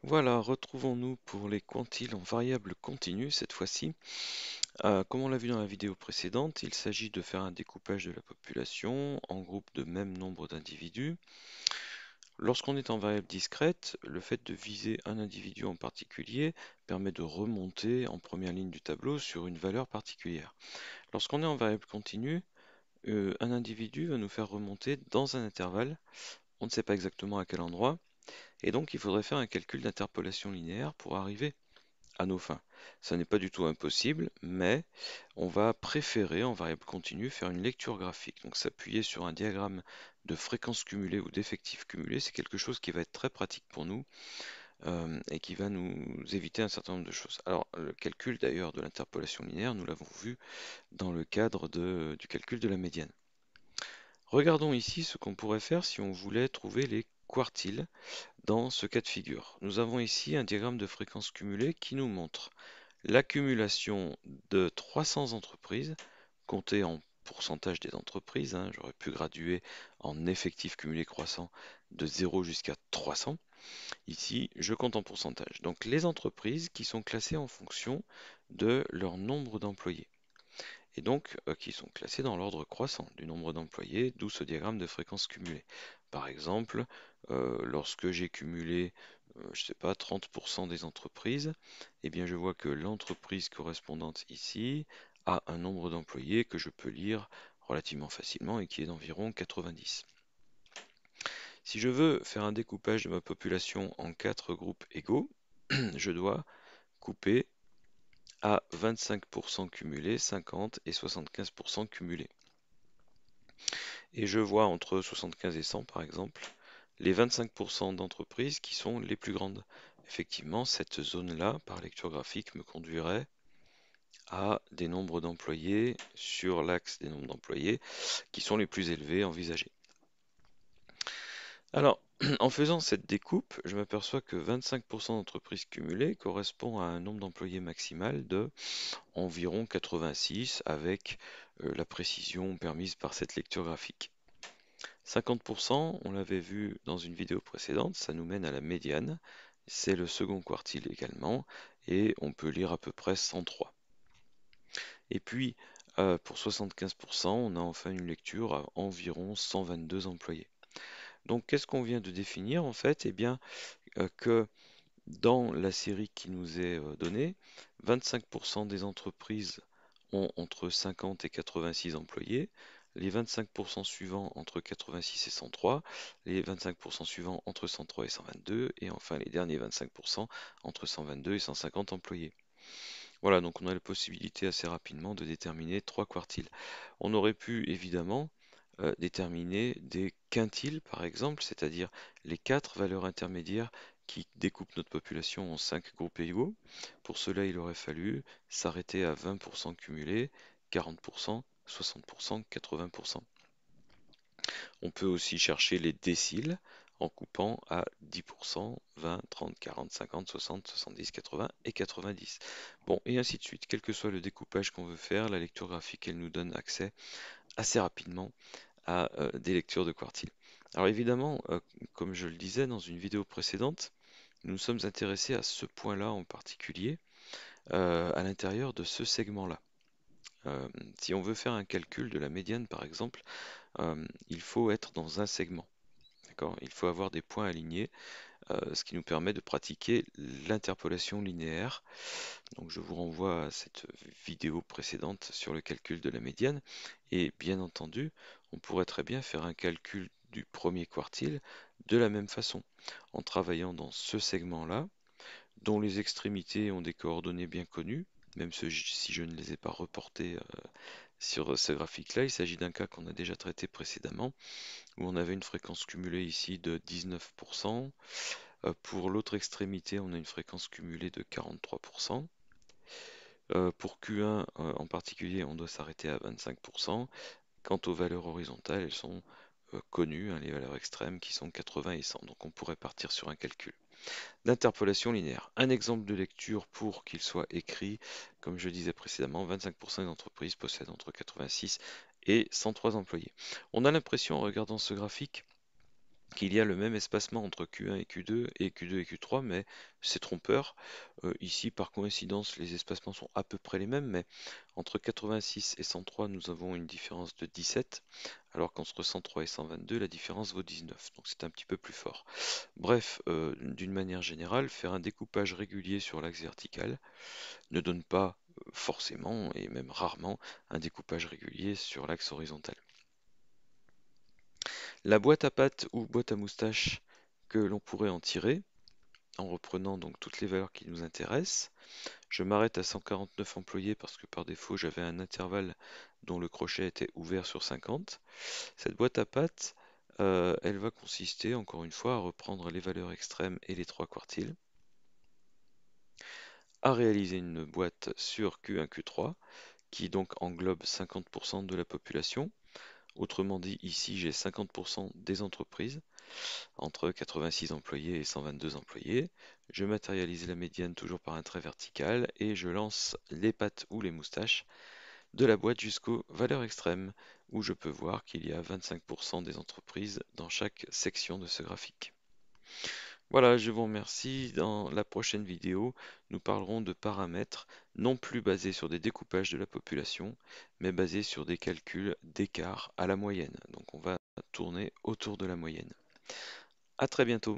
Voilà, retrouvons-nous pour les quantiles en variable continue cette fois-ci. Comme on l'a vu dans la vidéo précédente, il s'agit de faire un découpage de la population en groupes de même nombre d'individus. Lorsqu'on est en variable discrète, le fait de viser un individu en particulier permet de remonter en première ligne du tableau sur une valeur particulière. Lorsqu'on est en variable continue, un individu va nous faire remonter dans un intervalle, on ne sait pas exactement à quel endroit, et donc il faudrait faire un calcul d'interpolation linéaire pour arriver à nos fins. Ça n'est pas du tout impossible, mais on va préférer en variable continue faire une lecture graphique. Donc s'appuyer sur un diagramme de fréquence cumulée ou d'effectifs cumulés, c'est quelque chose qui va être très pratique pour nous et qui va nous éviter un certain nombre de choses. Alors le calcul d'ailleurs de l'interpolation linéaire, nous l'avons vu dans le cadre du calcul de la médiane. Regardons ici ce qu'on pourrait faire si on voulait trouver les quartiles dans ce cas de figure. Nous avons ici un diagramme de fréquence cumulée qui nous montre l'accumulation de 300 entreprises, comptées en pourcentage des entreprises, hein, j'aurais pu graduer en effectif cumulé croissant de 0 jusqu'à 300. Ici, je compte en pourcentage. Donc les entreprises qui sont classées en fonction de leur nombre d'employés. Et donc qui sont classées dans l'ordre croissant du nombre d'employés, d'où ce diagramme de fréquence cumulée. Par exemple, lorsque j'ai cumulé, je ne sais pas, 30% des entreprises, eh bien je vois que l'entreprise correspondante ici a un nombre d'employés que je peux lire relativement facilement et qui est d'environ 90. Si je veux faire un découpage de ma population en 4 groupes égaux, je dois couper à 25% cumulé, 50 et 75% cumulé. Et je vois entre 75 et 100 par exemple, les 25% d'entreprises qui sont les plus grandes. Effectivement, cette zone-là, par lecture graphique, me conduirait à des nombres d'employés sur l'axe des nombres d'employés qui sont les plus élevés envisagés. Alors, en faisant cette découpe, je m'aperçois que 25% d'entreprises cumulées correspond à un nombre d'employés maximal de environ 86 avec la précision permise par cette lecture graphique. 50%, on l'avait vu dans une vidéo précédente, ça nous mène à la médiane, c'est le second quartile également, et on peut lire à peu près 103. Et puis, pour 75%, on a enfin une lecture à environ 122 employés. Donc, qu'est-ce qu'on vient de définir en fait? Eh bien, que dans la série qui nous est donnée, 25% des entreprises ont entre 50 et 86 employés, les 25% suivants entre 86 et 103, les 25% suivants entre 103 et 122, et enfin les derniers 25% entre 122 et 150 employés. Voilà, donc on a la possibilité assez rapidement de déterminer 3 quartiles. On aurait pu évidemment déterminer des quintiles par exemple, c'est-à-dire les 4 valeurs intermédiaires qui découpent notre population en 5 groupes égaux. Pour cela, il aurait fallu s'arrêter à 20% cumulé, 40%, 60%, 80%. On peut aussi chercher les déciles en coupant à 10%, 20, 30, 40, 50, 60, 70, 80 et 90. Bon, et ainsi de suite. Quel que soit le découpage qu'on veut faire, la lecture graphique, elle nous donne accès assez rapidement à des lectures de quartiles. Alors évidemment, comme je le disais dans une vidéo précédente, nous nous sommes intéressés à ce point-là en particulier, à l'intérieur de ce segment-là. Si on veut faire un calcul de la médiane par exemple, il faut être dans un segment. Il faut avoir des points alignés, ce qui nous permet de pratiquer l'interpolation linéaire. Donc je vous renvoie à cette vidéo précédente sur le calcul de la médiane. Et bien entendu, on pourrait très bien faire un calcul du premier quartile de la même façon, en travaillant dans ce segment-là, dont les extrémités ont des coordonnées bien connues, même si je ne les ai pas reportées sur ce graphique-là. Il s'agit d'un cas qu'on a déjà traité précédemment, où on avait une fréquence cumulée ici de 19%. Pour l'autre extrémité, on a une fréquence cumulée de 43%. Pour Q1 en particulier, on doit s'arrêter à 25%. Quant aux valeurs horizontales, elles sont connues, hein, les valeurs extrêmes qui sont 80 et 100. Donc on pourrait partir sur un calcul d'interpolation linéaire. Un exemple de lecture pour qu'il soit écrit, comme je disais précédemment, 25% des entreprises possèdent entre 86 et 103 employés. On a l'impression en regardant ce graphique qu'il y a le même espacement entre Q1 et Q2 et Q2 et Q3, mais c'est trompeur. Ici, par coïncidence, les espacements sont à peu près les mêmes, mais entre 86 et 103, nous avons une différence de 17, alors qu'entre 103 et 122, la différence vaut 19, donc c'est un petit peu plus fort. Bref, d'une manière générale, faire un découpage régulier sur l'axe vertical ne donne pas forcément, et même rarement, un découpage régulier sur l'axe horizontal. La boîte à pâte ou boîte à moustache que l'on pourrait en tirer, en reprenant donc toutes les valeurs qui nous intéressent. Je m'arrête à 149 employés parce que par défaut j'avais un intervalle dont le crochet était ouvert sur 50. Cette boîte à pâte, elle va consister encore une fois à reprendre les valeurs extrêmes et les 3 quartiles, à réaliser une boîte sur Q1, Q3, qui donc englobe 50% de la population. Autrement dit, ici j'ai 50% des entreprises, entre 86 employés et 122 employés. Je matérialise la médiane toujours par un trait vertical et je lance les pattes ou les moustaches de la boîte jusqu'aux valeurs extrêmes, où je peux voir qu'il y a 25% des entreprises dans chaque section de ce graphique. Voilà, je vous remercie. Dans la prochaine vidéo, nous parlerons de paramètres non plus basés sur des découpages de la population, mais basés sur des calculs d'écart à la moyenne. Donc on va tourner autour de la moyenne. À très bientôt.